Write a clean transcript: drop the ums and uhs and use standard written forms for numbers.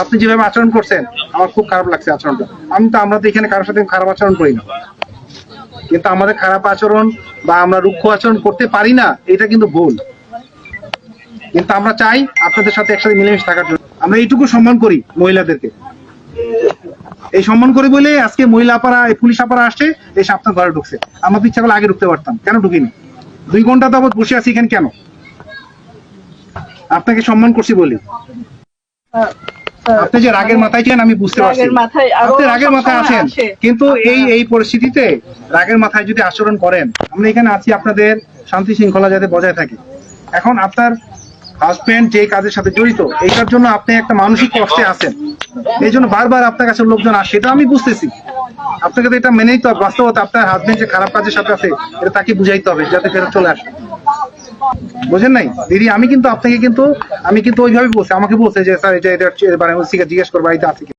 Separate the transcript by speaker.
Speaker 1: আপনি যেভাবে আচরণ করছেন আমার খুব খারাপ লাগছে আচরণটা। আমরা তো এখানে কারোর সাথে খারাপ আচরণ করি না, কিন্তু আমাদের খারাপ আচরণ বা আমরা রুক্ষ আচরণ করতে পারি না, এটা কিন্তু ভুল। কিন্তু আমরা চাই আপনাদের সাথে একসাথে মিলেমিশে থাকার জন্য। আমরা এইটুকু সম্মান করি মহিলাদেরকে, এই সম্মান করি বলে আজকে মহিলা আপারা, পুলিশ আপারা আসছে, এসে আপনার ঘরে ঢুকছে। আমরা ইচ্ছা করলে আগে ঢুকতে পারতাম, কেন ঢুকিনি? 2 ঘন্টা যাবত বসে আছি এখানে কেন? আপনাকে সম্মান করছি বলি। আপনি যে রাগের মাথায় ছিলেন আমি বুঝতে পারছি, আপনি রাগের মাথায় আছেন, কিন্তু এই পরিস্থিতিতে রাগের মাথায় যদি আচরণ করেন, আমরা এখানে আছি আপনাদের শান্তি শৃঙ্খলা যাতে বজায় থাকে। এখন আপনার হাজবেন্ড যে কাজের সাথে জড়িত, এইটার জন্য আপনি একটা মানসিক কষ্টে আছেন, এই জন্য বারবার আপনার কাছে লোকজন আসে, সেটা আমি বুঝতেছি। আপনাকে তো এটা মেনে নিতে হবে, বাস্তবতা আপনার হাজবেন্ড যে খারাপ কাজের সাথে আছে এটা তাকে বুঝাইতে হবে যাতে ফেরত চলে আসে। বুঝেন নাই দিদি? আমি কিন্তু ওইভাবে বলছি, আমাকে বলছে যে স্যার এটা জিজ্ঞেস করবো বাড়িতে আছে।